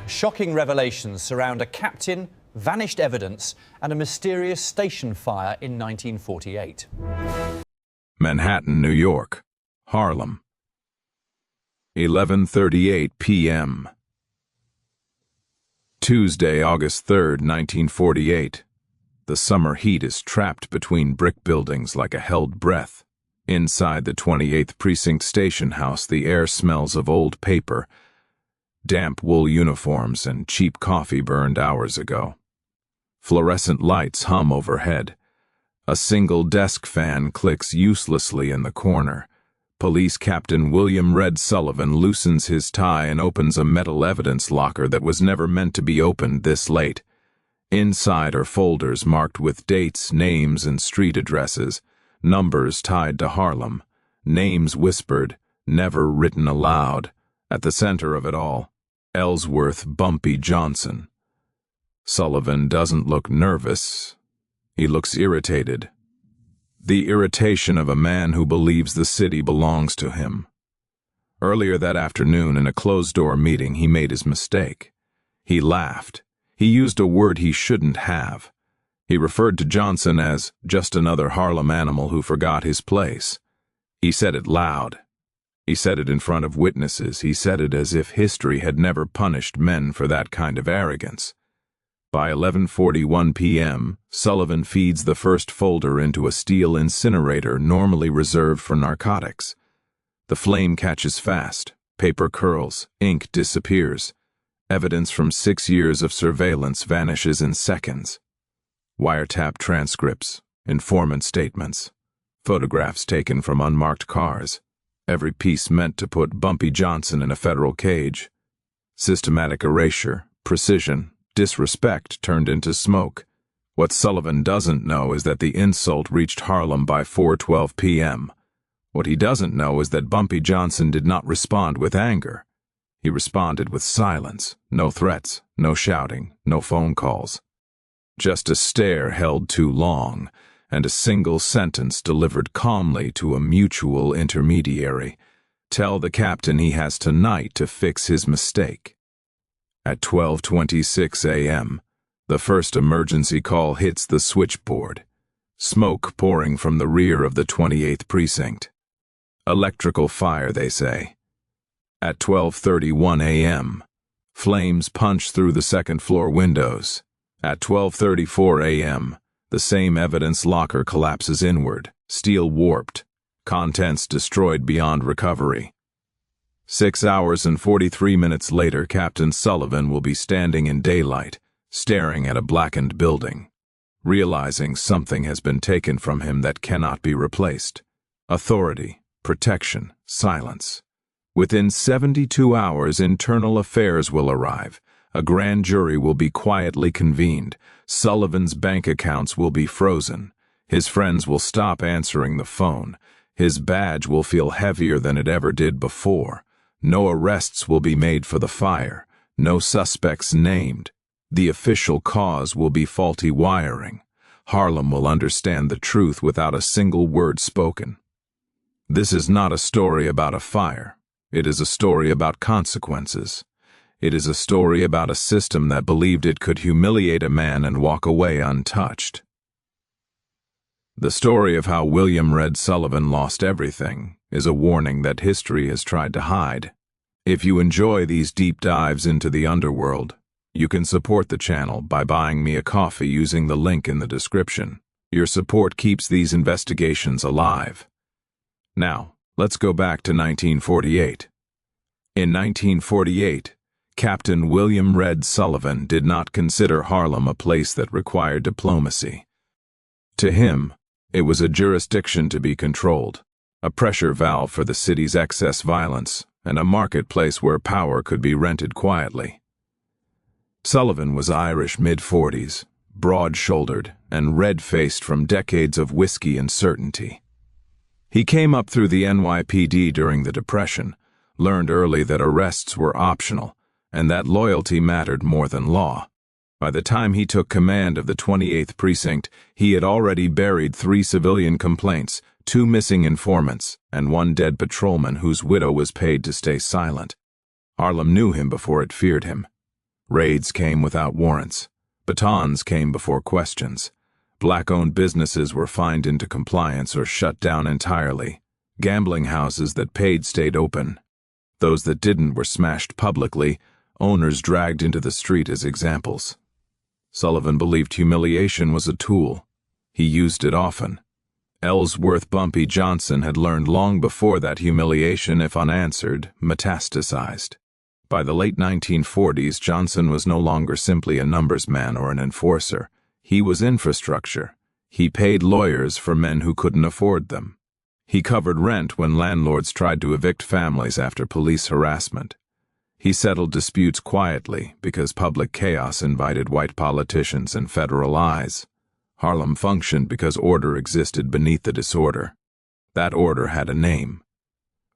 Shocking revelations surround a captain, vanished evidence, and a mysterious station fire in 1948. Manhattan, New York. Harlem. 11:38 p.m. Tuesday, August 3rd, 1948. The summer heat is trapped between brick buildings like a held breath. Inside the 28th Precinct station house, the air smells of old paper, damp wool uniforms, and cheap coffee burned hours ago. Fluorescent lights hum overhead. A single desk fan clicks uselessly in the corner. Police Captain William "Red" Sullivan loosens his tie and opens a metal evidence locker that was never meant to be opened this late. Inside are folders marked with dates, names, and street addresses, numbers tied to Harlem, names whispered, never written aloud. At the center of it all, Ellsworth Bumpy Johnson. Sullivan doesn't look nervous. He looks irritated. The irritation of a man who believes the city belongs to him. Earlier that afternoon, in a closed-door meeting, he made his mistake. He laughed. He used a word he shouldn't have. He referred to Johnson as just another Harlem animal who forgot his place. He said it loud. He said it in front of witnesses. He said it as if history had never punished men for that kind of arrogance. By 11:41 p.m., Sullivan feeds the first folder into a steel incinerator normally reserved for narcotics. The flame catches fast. Paper curls. Ink disappears. Evidence from 6 years of surveillance vanishes in seconds. Wiretap transcripts, informant statements, photographs taken from unmarked cars. Every piece meant to put Bumpy Johnson in a federal cage. Systematic erasure, precision, disrespect turned into smoke. What Sullivan doesn't know is that the insult reached Harlem by 4:12 p.m. What he doesn't know is that Bumpy Johnson did not respond with anger. He responded with silence, no threats, no shouting, no phone calls. Just a stare held too long, and a single sentence delivered calmly to a mutual intermediary. Tell the captain he has tonight to fix his mistake. At 12:26 a.m., the first emergency call hits the switchboard. Smoke pouring from the rear of the 28th Precinct. Electrical fire, they say. At 12:31 a.m., flames punch through the second-floor windows. At 12:34 a.m., the same evidence locker collapses inward, steel warped, contents destroyed beyond recovery. 6 hours and 43 minutes later, Captain Sullivan will be standing in daylight, staring at a blackened building, realizing something has been taken from him that cannot be replaced. Authority, protection, silence. Within 72 hours, internal affairs will arrive. A grand jury will be quietly convened. Sullivan's bank accounts will be frozen. His friends will stop answering the phone. His badge will feel heavier than it ever did before. No arrests will be made for the fire. No suspects named. The official cause will be faulty wiring. Harlem will understand the truth without a single word spoken. This is not a story about a fire. It is a story about consequences. It is a story about a system that believed it could humiliate a man and walk away untouched. The story of how William "Red" Sullivan lost everything is a warning that history has tried to hide. If you enjoy these deep dives into the underworld, you can support the channel by buying me a coffee using the link in the description. Your support keeps these investigations alive. Now, let's go back to 1948. In 1948, Captain William "Red" Sullivan did not consider Harlem a place that required diplomacy. To him, it was a jurisdiction to be controlled, a pressure valve for the city's excess violence, and a marketplace where power could be rented quietly. Sullivan was Irish mid-40s, broad-shouldered, and red-faced from decades of whiskey and certainty. He came up through the NYPD during the Depression, learned early that arrests were optional, and that loyalty mattered more than law. By the time he took command of the 28th Precinct, he had already buried 3 civilian complaints, 2 missing informants, and 1 dead patrolman whose widow was paid to stay silent. Harlem knew him before it feared him. Raids came without warrants. Batons came before questions. Black-owned businesses were fined into compliance or shut down entirely. Gambling houses that paid stayed open. Those that didn't were smashed publicly, owners dragged into the street as examples. Sullivan believed humiliation was a tool. He used it often. Ellsworth Bumpy Johnson had learned long before that humiliation, if unanswered, metastasized. By the late 1940s, Johnson was no longer simply a numbers man or an enforcer. He was infrastructure. He paid lawyers for men who couldn't afford them. He covered rent when landlords tried to evict families after police harassment. He settled disputes quietly because public chaos invited white politicians and federal eyes. Harlem functioned because order existed beneath the disorder. That order had a name.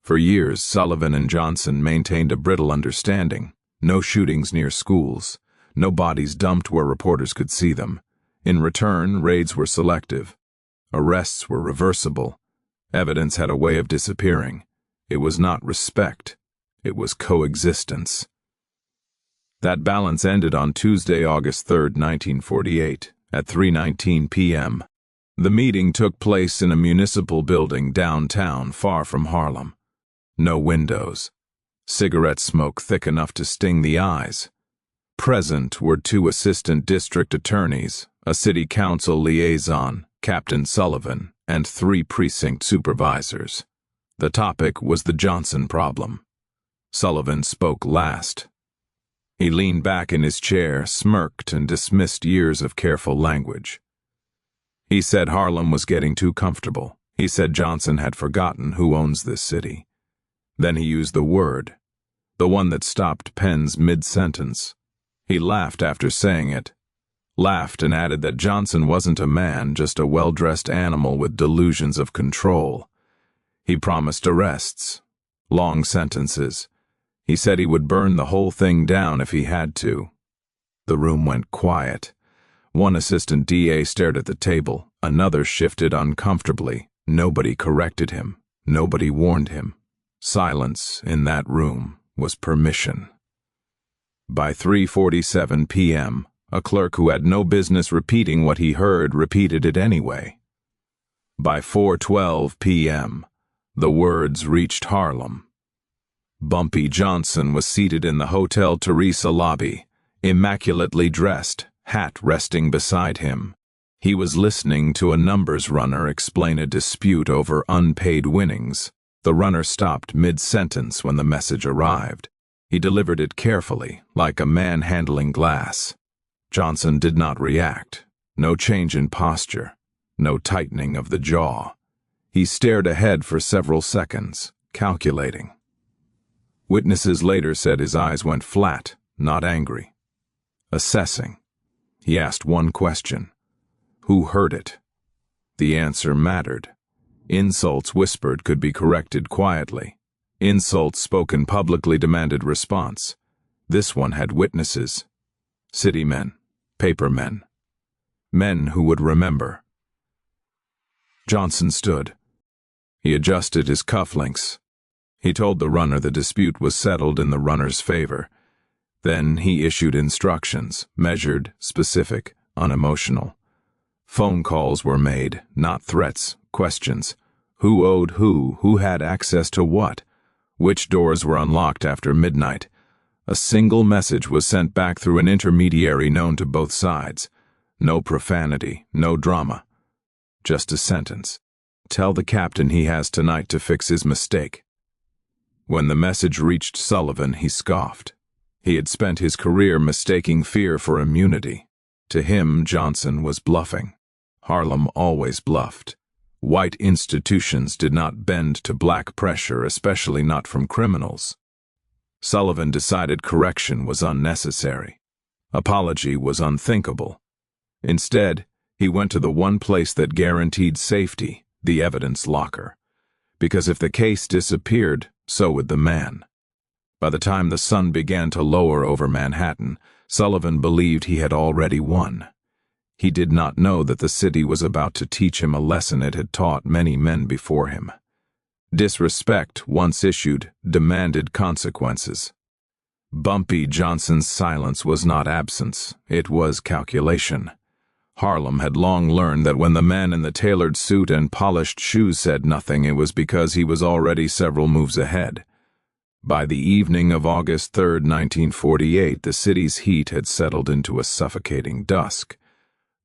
For years, Sullivan and Johnson maintained a brittle understanding. No shootings near schools. No bodies dumped where reporters could see them. In return, raids were selective. Arrests were reversible. Evidence had a way of disappearing. It was not respect. It was coexistence. That balance ended on Tuesday, August 3, 1948, at 3:19 p.m. The meeting took place in a municipal building downtown, far from Harlem. No windows. Cigarette smoke thick enough to sting the eyes. Present were 2 assistant district attorneys, a city council liaison, Captain Sullivan, and 3 precinct supervisors. The topic was the Johnson problem. Sullivan spoke last. He leaned back in his chair, smirked, and dismissed years of careful language. He said Harlem was getting too comfortable. He said Johnson had forgotten who owns this city. Then he used the word, the one that stopped pens mid-sentence. He laughed after saying it. Laughed and added that Johnson wasn't a man, just a well-dressed animal with delusions of control. He promised arrests, long sentences. He said he would burn the whole thing down if he had to. The room went quiet. One assistant DA stared at the table. Another shifted uncomfortably. Nobody corrected him. Nobody warned him. Silence in that room was permission. By 3:47 p.m., a clerk who had no business repeating what he heard repeated it anyway. By 4:12 p.m., the words reached Harlem. Bumpy Johnson was seated in the Hotel Teresa lobby, immaculately dressed, hat resting beside him. He was listening to a numbers runner explain a dispute over unpaid winnings. The runner stopped mid-sentence when the message arrived. He delivered it carefully, like a man handling glass. Johnson did not react. No change in posture. No tightening of the jaw. He stared ahead for several seconds, calculating. Witnesses later said his eyes went flat, not angry. Assessing. He asked one question. Who heard it? The answer mattered. Insults whispered could be corrected quietly. Insults spoken publicly demanded response. This one had witnesses. City men, paper men. Men who would remember. Johnson stood. He adjusted his cufflinks. He told the runner the dispute was settled in the runner's favor. Then he issued instructions, measured, specific, unemotional. Phone calls were made, not threats, questions. Who owed who had access to what? Which doors were unlocked after midnight? A single message was sent back through an intermediary known to both sides. No profanity, no drama. Just a sentence. Tell the captain he has tonight to fix his mistake. When the message reached Sullivan, he scoffed. He had spent his career mistaking fear for immunity. To him, Johnson was bluffing. Harlem always bluffed. White institutions did not bend to black pressure, especially not from criminals. Sullivan decided correction was unnecessary. Apology was unthinkable. Instead, he went to the one place that guaranteed safety, the evidence locker. Because if the case disappeared, so would the man. By the time the sun began to lower over Manhattan, Sullivan believed he had already won. He did not know that the city was about to teach him a lesson it had taught many men before him. Disrespect, once issued, demanded consequences. Bumpy Johnson's silence was not absence, it was calculation. Harlem had long learned that when the man in the tailored suit and polished shoes said nothing, it was because he was already several moves ahead. By the evening of August 3, 1948, the city's heat had settled into a suffocating dusk.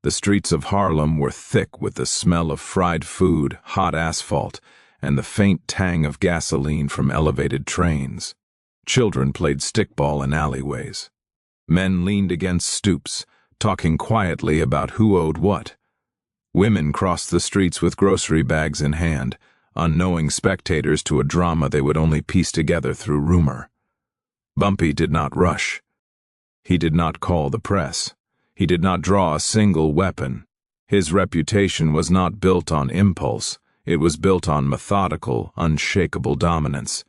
The streets of Harlem were thick with the smell of fried food, hot asphalt, and the faint tang of gasoline from elevated trains. Children played stickball in alleyways. Men leaned against stoops, talking quietly about who owed what. Women crossed the streets with grocery bags in hand, unknowing spectators to a drama they would only piece together through rumor. Bumpy did not rush. He did not call the press. He did not draw a single weapon. His reputation was not built on impulse. It was built on methodical, unshakable dominance.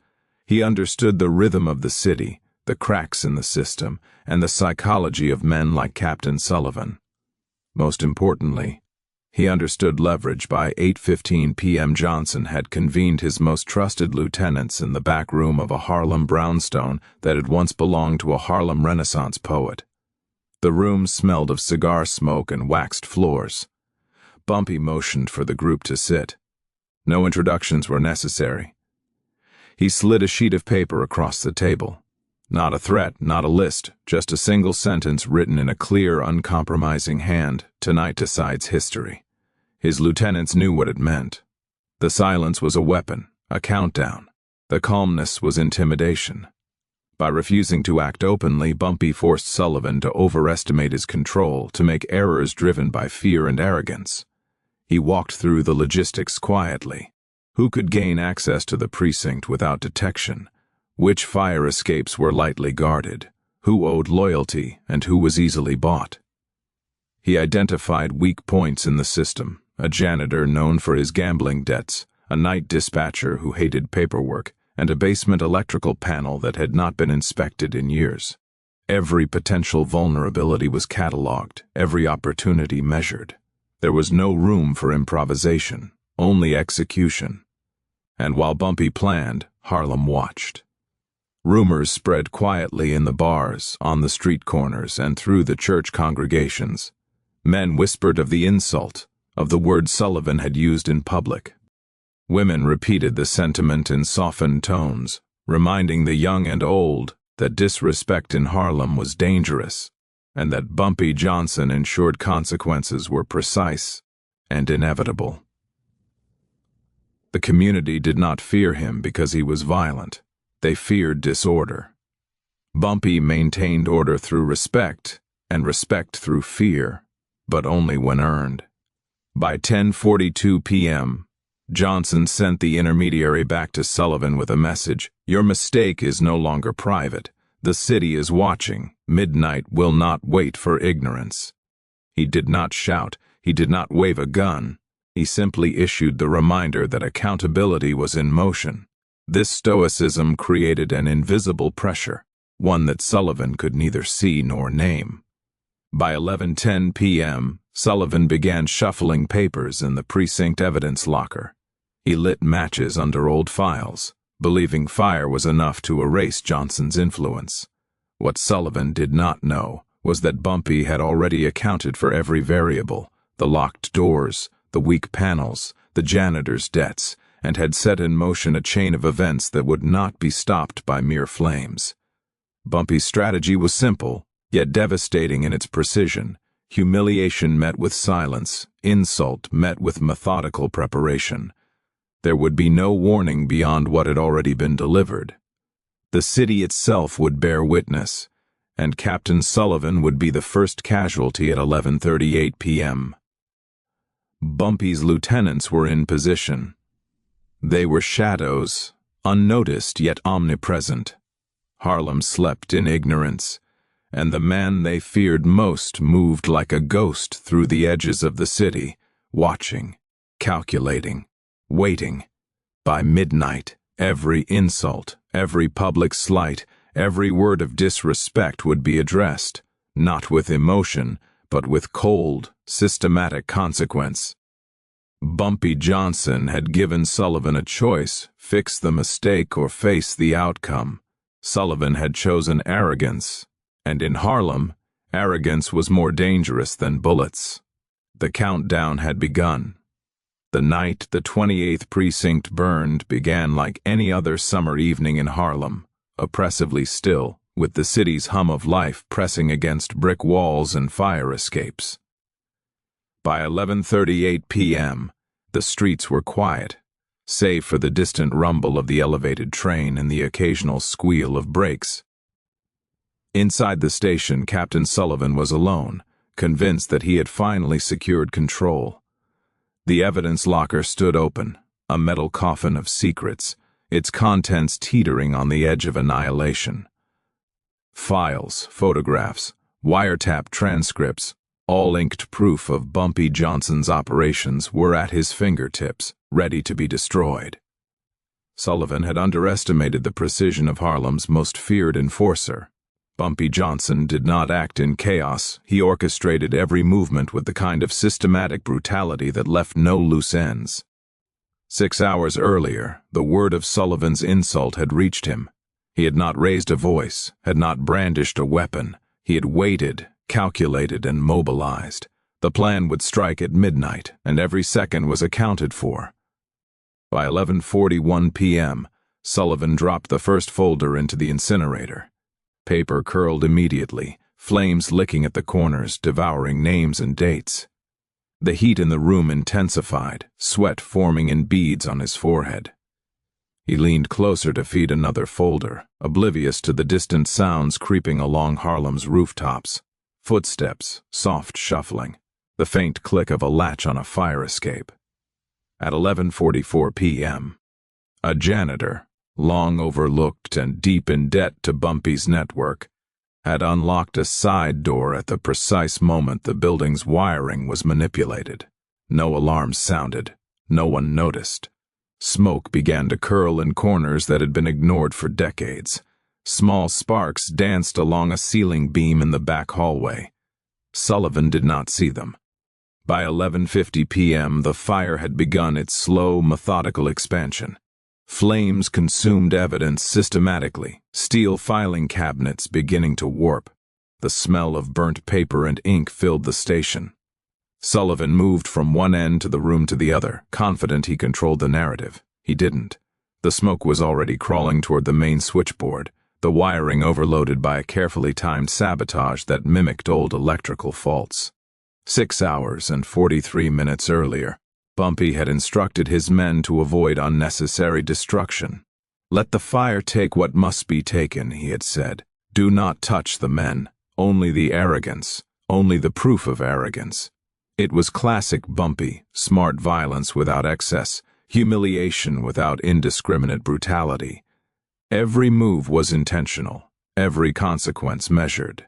He understood the rhythm of the city, the cracks in the system, and the psychology of men like Captain Sullivan. Most importantly, he understood leverage. By 8:15 p.m. Johnson had convened his most trusted lieutenants in the back room of a Harlem brownstone that had once belonged to a Harlem Renaissance poet. The room smelled of cigar smoke and waxed floors. Bumpy motioned for the group to sit. No introductions were necessary. He slid a sheet of paper across the table. Not a threat, not a list, just a single sentence written in a clear, uncompromising hand. Tonight decides history. His lieutenants knew what it meant. The silence was a weapon, a countdown. The calmness was intimidation. By refusing to act openly, Bumpy forced Sullivan to overestimate his control, to make errors driven by fear and arrogance. He walked through the logistics quietly. Who could gain access to the precinct without detection? Which fire escapes were lightly guarded? Who owed loyalty and who was easily bought? He identified weak points in the system, a janitor known for his gambling debts, a night dispatcher who hated paperwork, and a basement electrical panel that had not been inspected in years. Every potential vulnerability was catalogued, every opportunity measured. There was no room for improvisation, only execution. And while Bumpy planned, Harlem watched. Rumors spread quietly in the bars, on the street corners, and through the church congregations. Men whispered of the insult, of the word Sullivan had used in public. Women repeated the sentiment in softened tones, reminding the young and old that disrespect in Harlem was dangerous, and that Bumpy Johnson ensured consequences were precise and inevitable. The community did not fear him because he was violent. They feared disorder. Bumpy maintained order through respect, and respect through fear, but only when earned. By 10:42 p.m., Johnson sent the intermediary back to Sullivan with a message: "Your mistake is no longer private. The city is watching. Midnight will not wait for ignorance." He did not shout. He did not wave a gun. He simply issued the reminder that accountability was in motion. This stoicism created an invisible pressure, one that Sullivan could neither see nor name. By 11:10 p.m., Sullivan began shuffling papers in the precinct evidence locker. He lit matches under old files, believing fire was enough to erase Johnson's influence. What Sullivan did not know was that Bumpy had already accounted for every variable: the locked doors, the weak panels, the janitor's debts, and had set in motion a chain of events that would not be stopped by mere flames. Bumpy's strategy was simple, yet devastating in its precision. Humiliation met with silence, insult met with methodical preparation. There would be no warning beyond what had already been delivered. The city itself would bear witness, and Captain Sullivan would be the first casualty at 11:38 p.m. Bumpy's lieutenants were in position. They were shadows, unnoticed yet omnipresent. Harlem slept in ignorance, and the man they feared most moved like a ghost through the edges of the city, watching, calculating, waiting. By midnight, every insult, every public slight, every word of disrespect would be addressed, not with emotion, but with cold, systematic consequence. Bumpy Johnson had given Sullivan a choice: fix the mistake or face the outcome. Sullivan had chosen arrogance, and in Harlem, arrogance was more dangerous than bullets. The countdown had begun. The night the 28th precinct burned began like any other summer evening in Harlem, oppressively still, with the city's hum of life pressing against brick walls and fire escapes. By 11:38 p.m., the streets were quiet, save for the distant rumble of the elevated train and the occasional squeal of brakes. Inside the station, Captain Sullivan was alone, convinced that he had finally secured control. The evidence locker stood open, a metal coffin of secrets, its contents teetering on the edge of annihilation. Files, photographs, wiretap transcripts, all inked proof of Bumpy Johnson's operations were at his fingertips, ready to be destroyed. Sullivan had underestimated the precision of Harlem's most feared enforcer. Bumpy Johnson did not act in chaos. He orchestrated every movement with the kind of systematic brutality that left no loose ends. 6 hours earlier, the word of Sullivan's insult had reached him. He had not raised a voice, had not brandished a weapon. He had waited, calculated, and mobilized. The plan would strike at midnight, and every second was accounted for. By 11:41 p.m., Sullivan dropped the first folder into the incinerator. Paper curled immediately, flames licking at the corners, devouring names and dates. The heat in the room intensified, sweat forming in beads on his forehead. He leaned closer to feed another folder, oblivious to the distant sounds creeping along Harlem's rooftops. Footsteps, soft shuffling, the faint click of a latch on a fire escape. At 11:44 p.m., a janitor, long overlooked and deep in debt to Bumpy's network, had unlocked a side door at the precise moment the building's wiring was manipulated. No alarms sounded. No one noticed. Smoke began to curl in corners that had been ignored for decades. Small sparks danced along a ceiling beam in the back hallway. Sullivan did not see them. By 11:50 p.m., the fire had begun its slow, methodical expansion. Flames consumed evidence systematically, steel filing cabinets beginning to warp. The smell of burnt paper and ink filled the station. Sullivan moved from one end to the room to the other, confident he controlled the narrative. He didn't. The smoke was already crawling toward the main switchboard, the wiring overloaded by a carefully timed sabotage that mimicked old electrical faults. 6 hours and 43 minutes earlier, Bumpy had instructed his men to avoid unnecessary destruction. "Let the fire take what must be taken," he had said. "Do not touch the men, only the arrogance, only the proof of arrogance." It was classic Bumpy, smart violence without excess, humiliation without indiscriminate brutality. Every move was intentional, every consequence measured.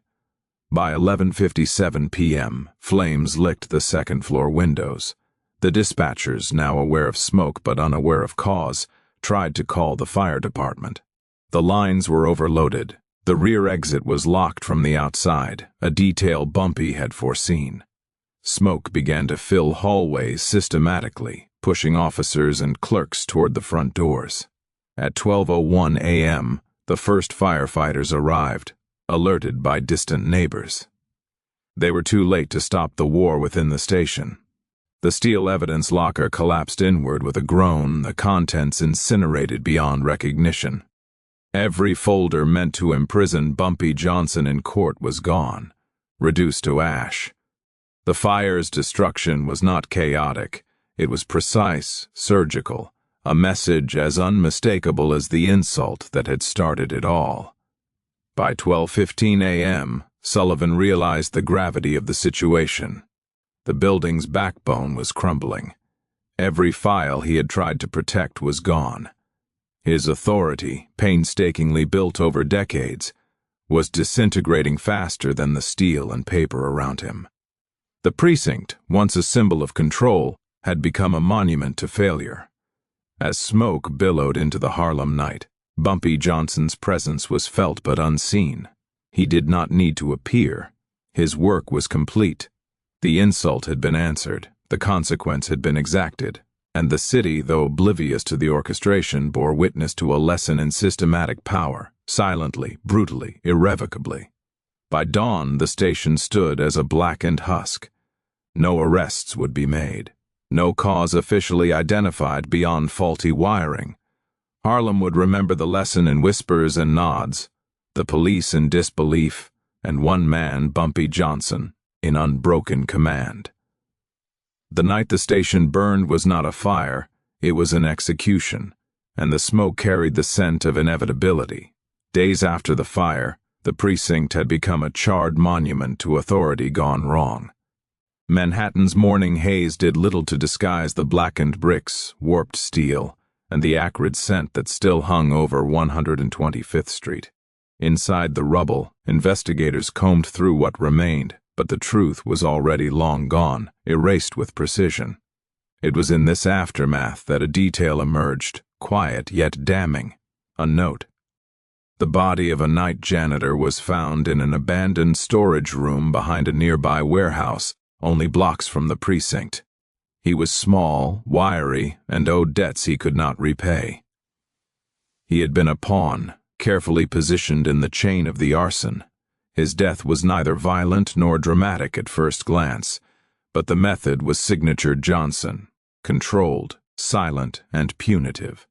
By 11:57 p.m., flames licked the second-floor windows. The dispatchers, now aware of smoke but unaware of cause, tried to call the fire department. The lines were overloaded. The rear exit was locked from the outside, a detail Bumpy had foreseen. Smoke began to fill hallways systematically, pushing officers and clerks toward the front doors. At 12:01 a.m., the first firefighters arrived, alerted by distant neighbors. They were too late to stop the war within the station. The steel evidence locker collapsed inward with a groan, the contents incinerated beyond recognition. Every folder meant to imprison Bumpy Johnson in court was gone, reduced to ash. The fire's destruction was not chaotic. It was precise, surgical, a message as unmistakable as the insult that had started it all. By 12:15 a.m., Sullivan realized the gravity of the situation. The building's backbone was crumbling. Every file he had tried to protect was gone. His authority, painstakingly built over decades, was disintegrating faster than the steel and paper around him. The precinct, once a symbol of control, had become a monument to failure. As smoke billowed into the Harlem night, Bumpy Johnson's presence was felt but unseen. He did not need to appear. His work was complete. The insult had been answered, the consequence had been exacted, and the city, though oblivious to the orchestration, bore witness to a lesson in systematic power, silently, brutally, irrevocably. By dawn, the station stood as a blackened husk. No arrests would be made. No cause officially identified beyond faulty wiring. Harlem would remember the lesson in whispers and nods, the police in disbelief, and one man, Bumpy Johnson, in unbroken command. The night the station burned was not a fire, it was an execution, and the smoke carried the scent of inevitability. Days after the fire, the precinct had become a charred monument to authority gone wrong. Manhattan's morning haze did little to disguise the blackened bricks, warped steel, and the acrid scent that still hung over 125th Street. Inside the rubble, investigators combed through what remained, but the truth was already long gone, erased with precision. It was in this aftermath that a detail emerged, quiet yet damning, a note. The body of a night janitor was found in an abandoned storage room behind a nearby warehouse, only blocks from the precinct. He was small, wiry, and owed debts he could not repay. He had been a pawn, carefully positioned in the chain of the arson. His death was neither violent nor dramatic at first glance, but the method was signature Johnson, controlled, silent, and punitive.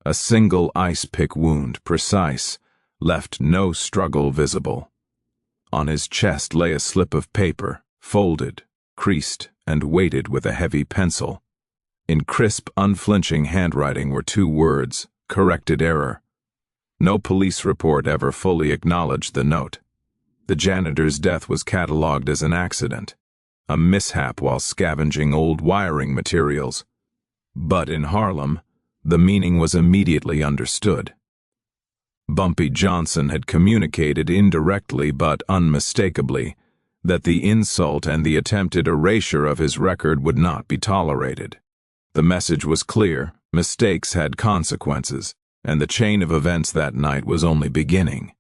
A single ice-pick wound, precise, left no struggle visible. On his chest lay a slip of paper, folded, creased, and weighted with a heavy pencil. In crisp, unflinching handwriting were 2 words, corrected error. No police report ever fully acknowledged the note. The janitor's death was catalogued as an accident, a mishap while scavenging old wiring materials. But in Harlem, the meaning was immediately understood. Bumpy Johnson had communicated indirectly but unmistakably that the insult and the attempted erasure of his record would not be tolerated. The message was clear, mistakes had consequences, and the chain of events that night was only beginning.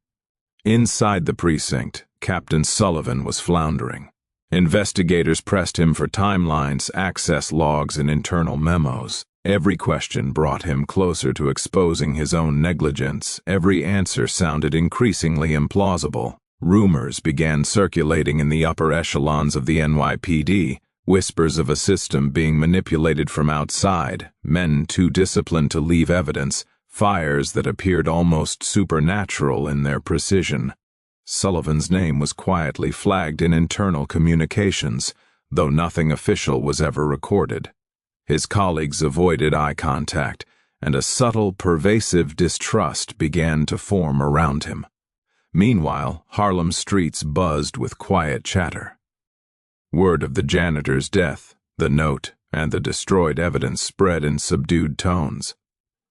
Inside the precinct, Captain Sullivan was floundering. Investigators pressed him for timelines, access logs, and internal memos. Every question brought him closer to exposing his own negligence. Every answer sounded increasingly implausible. Rumors began circulating in the upper echelons of the NYPD, whispers of a system being manipulated from outside, men too disciplined to leave evidence, fires that appeared almost supernatural in their precision. Sullivan's name was quietly flagged in internal communications, though nothing official was ever recorded. His colleagues avoided eye contact, and a subtle, pervasive distrust began to form around him. Meanwhile, Harlem streets buzzed with quiet chatter. Word of the janitor's death, the note, and the destroyed evidence spread in subdued tones.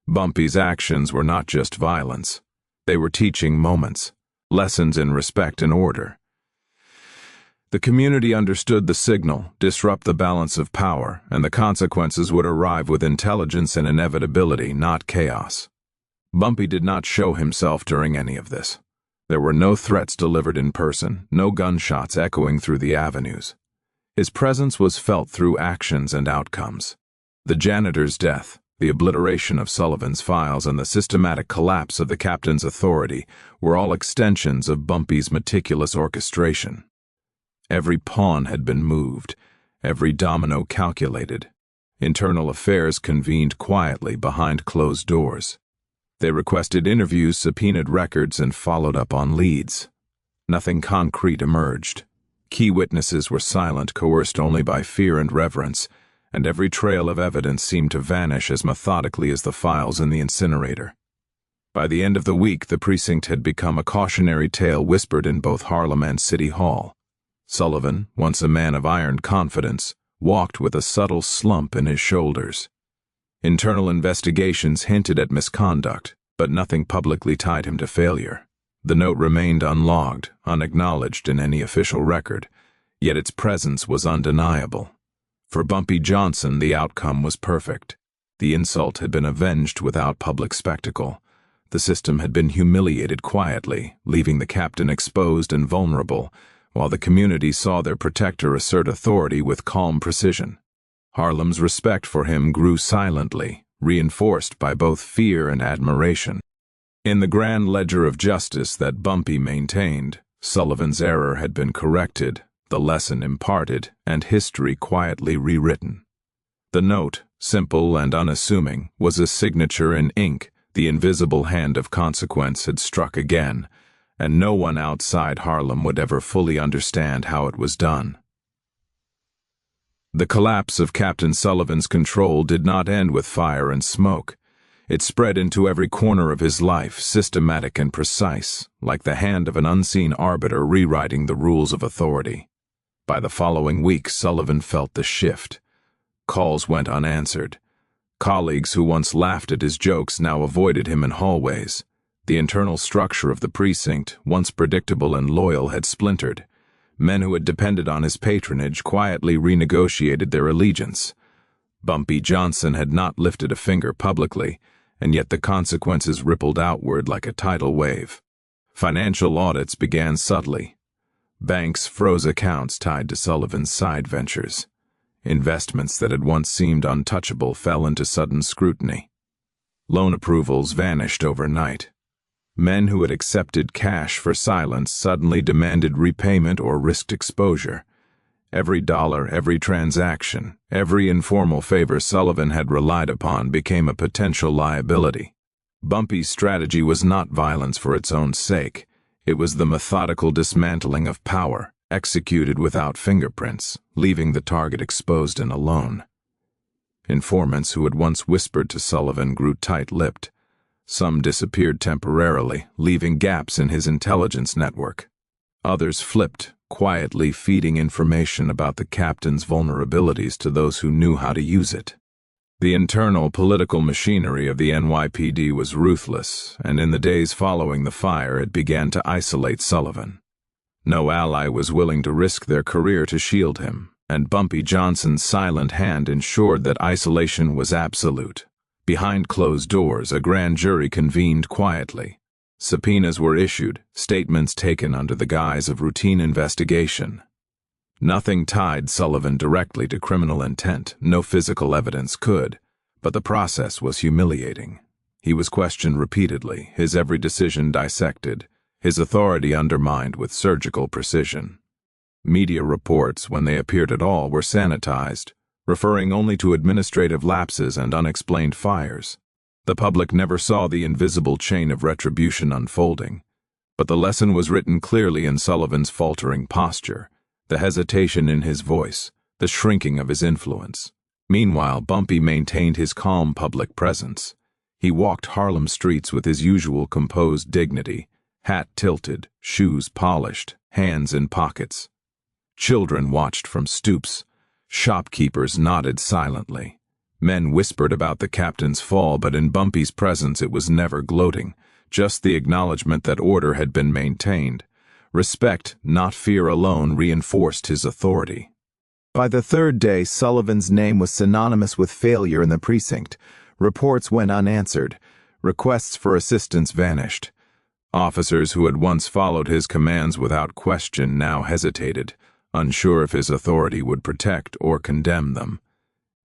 Bumpy's actions were not just violence. They were teaching moments, lessons in respect and order. The community understood the signal, disrupt the balance of power, and the consequences would arrive with intelligence and inevitability, not chaos. Bumpy did not show himself during any of this. There were no threats delivered in person, no gunshots echoing through the avenues. His presence was felt through actions and outcomes. The janitor's death, the obliteration of Sullivan's files, and the systematic collapse of the captain's authority were all extensions of Bumpy's meticulous orchestration. Every pawn had been moved, every domino calculated. Internal affairs convened quietly behind closed doors. They requested interviews, subpoenaed records, and followed up on leads. Nothing concrete emerged. Key witnesses were silent, coerced only by fear and reverence, and every trail of evidence seemed to vanish as methodically as the files in the incinerator. By the end of the week, the precinct had become a cautionary tale whispered in both Harlem and City Hall. Sullivan, once a man of iron confidence, walked with a subtle slump in his shoulders. Internal investigations hinted at misconduct, but nothing publicly tied him to failure. The note remained unlogged, unacknowledged in any official record, yet its presence was undeniable. For Bumpy Johnson, the outcome was perfect. The insult had been avenged without public spectacle. The system had been humiliated quietly, leaving the captain exposed and vulnerable, while the community saw their protector assert authority with calm precision. Harlem's respect for him grew silently, reinforced by both fear and admiration. In the grand ledger of justice that Bumpy maintained, Sullivan's error had been corrected, the lesson imparted, and history quietly rewritten. The note, simple and unassuming, was a signature in ink. The invisible hand of consequence had struck again, and no one outside Harlem would ever fully understand how it was done. The collapse of Captain Sullivan's control did not end with fire and smoke. It spread into every corner of his life, systematic and precise, like the hand of an unseen arbiter rewriting the rules of authority. By the following week, Sullivan felt the shift. Calls went unanswered. Colleagues who once laughed at his jokes now avoided him in hallways. The internal structure of the precinct, once predictable and loyal, had splintered. Men who had depended on his patronage quietly renegotiated their allegiance. Bumpy Johnson had not lifted a finger publicly, and yet the consequences rippled outward like a tidal wave. Financial audits began subtly. Banks froze accounts tied to Sullivan's side ventures. Investments that had once seemed untouchable fell into sudden scrutiny. Loan approvals vanished overnight. Men who had accepted cash for silence suddenly demanded repayment or risked exposure. Every dollar, every transaction, every informal favor Sullivan had relied upon became a potential liability. Bumpy's strategy was not violence for its own sake. It was the methodical dismantling of power, executed without fingerprints, leaving the target exposed and alone. Informants who had once whispered to Sullivan grew tight-lipped. Some disappeared temporarily, leaving gaps in his intelligence network. Others flipped, quietly feeding information about the captain's vulnerabilities to those who knew how to use it. The internal political machinery of the NYPD was ruthless, and in the days following the fire it began to isolate Sullivan. No ally was willing to risk their career to shield him, and Bumpy Johnson's silent hand ensured that isolation was absolute. Behind closed doors, a grand jury convened quietly. Subpoenas were issued, statements taken under the guise of routine investigation. Nothing tied Sullivan directly to criminal intent, no physical evidence could, but the process was humiliating. He was questioned repeatedly, his every decision dissected, his authority undermined with surgical precision. Media reports, when they appeared at all, were sanitized, referring only to administrative lapses and unexplained fires. The public never saw the invisible chain of retribution unfolding, but the lesson was written clearly in Sullivan's faltering posture, the hesitation in his voice, the shrinking of his influence. Meanwhile, Bumpy maintained his calm public presence. He walked Harlem streets with his usual composed dignity, hat tilted, shoes polished, hands in pockets. Children watched from stoops. Shopkeepers nodded silently. Men whispered about the captain's fall, but in Bumpy's presence it was never gloating, just the acknowledgement that order had been maintained. Respect, not fear alone, reinforced his authority. By the third day, Sullivan's name was synonymous with failure in the precinct. Reports went unanswered. Requests for assistance vanished. Officers who had once followed his commands without question now hesitated, unsure if his authority would protect or condemn them.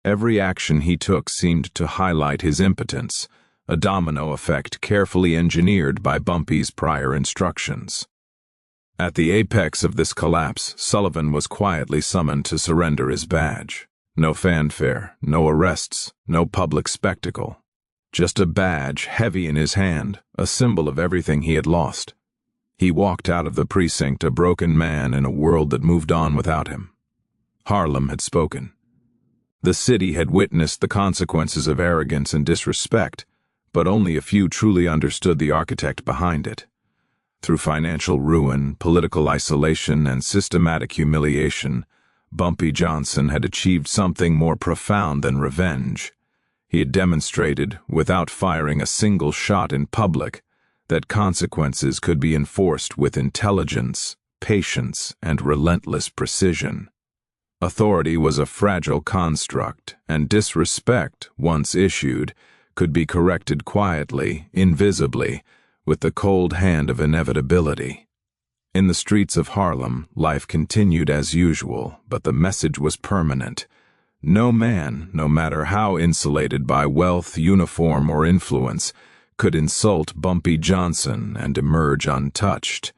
Every action he took seemed to highlight his impotence, a domino effect carefully engineered by Bumpy's prior instructions. At the apex of this collapse, Sullivan was quietly summoned to surrender his badge. No fanfare, no arrests, no public spectacle. Just a badge heavy in his hand, a symbol of everything he had lost. He walked out of the precinct a broken man in a world that moved on without him. Harlem had spoken. The city had witnessed the consequences of arrogance and disrespect, but only a few truly understood the architect behind it. Through financial ruin, political isolation, and systematic humiliation, Bumpy Johnson had achieved something more profound than revenge. He had demonstrated, without firing a single shot in public, that consequences could be enforced with intelligence, patience, and relentless precision. Authority was a fragile construct, and disrespect, once issued, could be corrected quietly, invisibly, with the cold hand of inevitability. In the streets of Harlem, life continued as usual, but the message was permanent. No man, no matter how insulated by wealth, uniform, or influence, could insult Bumpy Johnson and emerge untouched.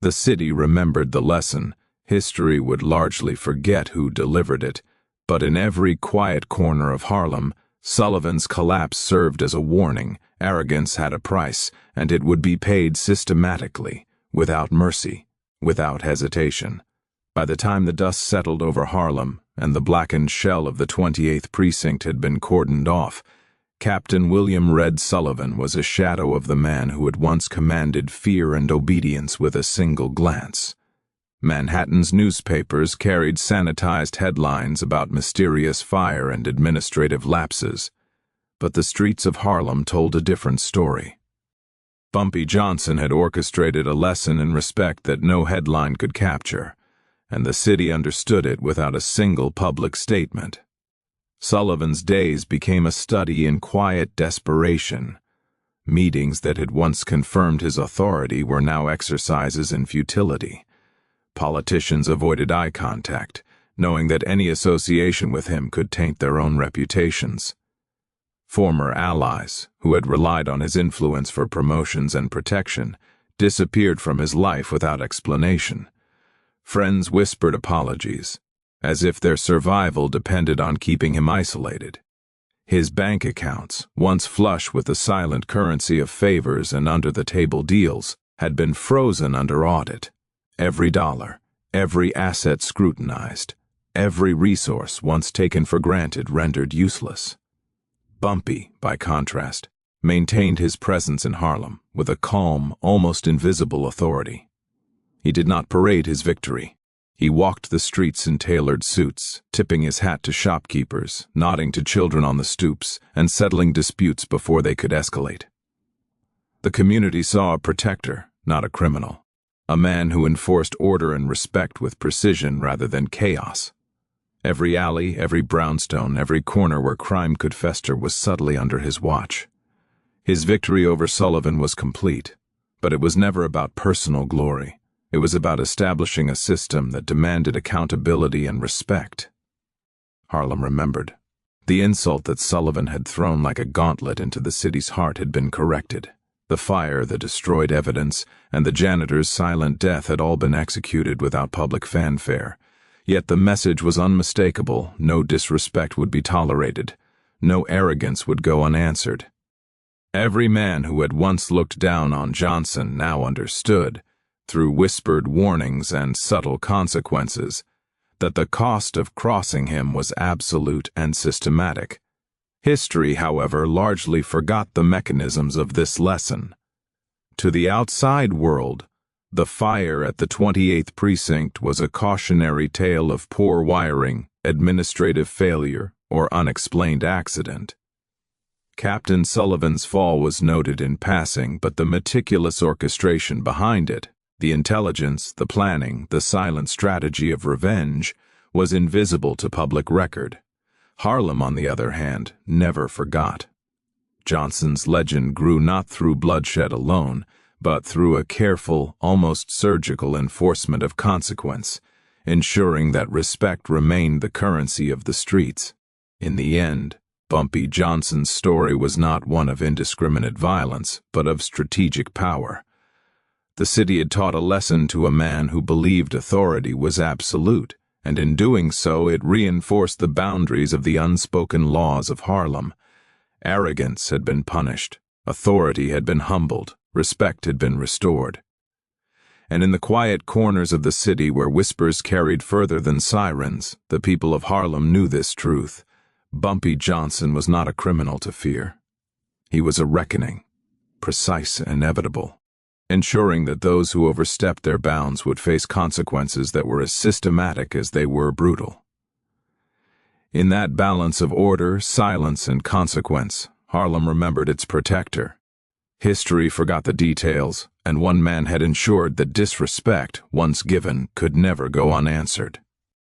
The city remembered the lesson. History would largely forget who delivered it, but in every quiet corner of Harlem, Sullivan's collapse served as a warning. Arrogance had a price, and it would be paid systematically, without mercy, without hesitation. By the time the dust settled over Harlem, and the blackened shell of the 28th Precinct had been cordoned off, Captain William Red Sullivan was a shadow of the man who had once commanded fear and obedience with a single glance. Manhattan's newspapers carried sanitized headlines about mysterious fire and administrative lapses, but the streets of Harlem told a different story. Bumpy Johnson had orchestrated a lesson in respect that no headline could capture, and the city understood it without a single public statement. Sullivan's days became a study in quiet desperation. Meetings that had once confirmed his authority were now exercises in futility. Politicians avoided eye contact, knowing that any association with him could taint their own reputations. Former allies, who had relied on his influence for promotions and protection, disappeared from his life without explanation. Friends whispered apologies, as if their survival depended on keeping him isolated. His bank accounts, once flush with the silent currency of favors and under-the-table deals, had been frozen under audit. Every dollar, every asset scrutinized, every resource once taken for granted rendered useless. Bumpy, by contrast, maintained his presence in Harlem with a calm, almost invisible authority. He did not parade his victory. He walked the streets in tailored suits, tipping his hat to shopkeepers, nodding to children on the stoops, and settling disputes before they could escalate. The community saw a protector, not a criminal, a man who enforced order and respect with precision rather than chaos. Every alley, every brownstone, every corner where crime could fester was subtly under his watch. His victory over Sullivan was complete, but it was never about personal glory. It was about establishing a system that demanded accountability and respect. Harlem remembered. The insult that Sullivan had thrown like a gauntlet into the city's heart had been corrected. The fire, the destroyed evidence, and the janitor's silent death had all been executed without public fanfare. Yet the message was unmistakable. No disrespect would be tolerated. No arrogance would go unanswered. Every man who had once looked down on Johnson now understood, through whispered warnings and subtle consequences, that the cost of crossing him was absolute and systematic. History, however, largely forgot the mechanisms of this lesson. To the outside world, the fire at the 28th Precinct was a cautionary tale of poor wiring, administrative failure, or unexplained accident. Captain Sullivan's fall was noted in passing, but the meticulous orchestration behind it, the intelligence, the planning, the silent strategy of revenge, was invisible to public record. Harlem, on the other hand, never forgot. Johnson's legend grew not through bloodshed alone, but through a careful, almost surgical enforcement of consequence, ensuring that respect remained the currency of the streets. In the end, Bumpy Johnson's story was not one of indiscriminate violence, but of strategic power. The city had taught a lesson to a man who believed authority was absolute, and in doing so it reinforced the boundaries of the unspoken laws of Harlem. Arrogance had been punished, authority had been humbled, respect had been restored. And in the quiet corners of the city where whispers carried further than sirens, the people of Harlem knew this truth. Bumpy Johnson was not a criminal to fear. He was a reckoning, precise and inevitable, ensuring that those who overstepped their bounds would face consequences that were as systematic as they were brutal. In that balance of order, silence, and consequence, Harlem remembered its protector. History forgot the details, and one man had ensured that disrespect, once given, could never go unanswered.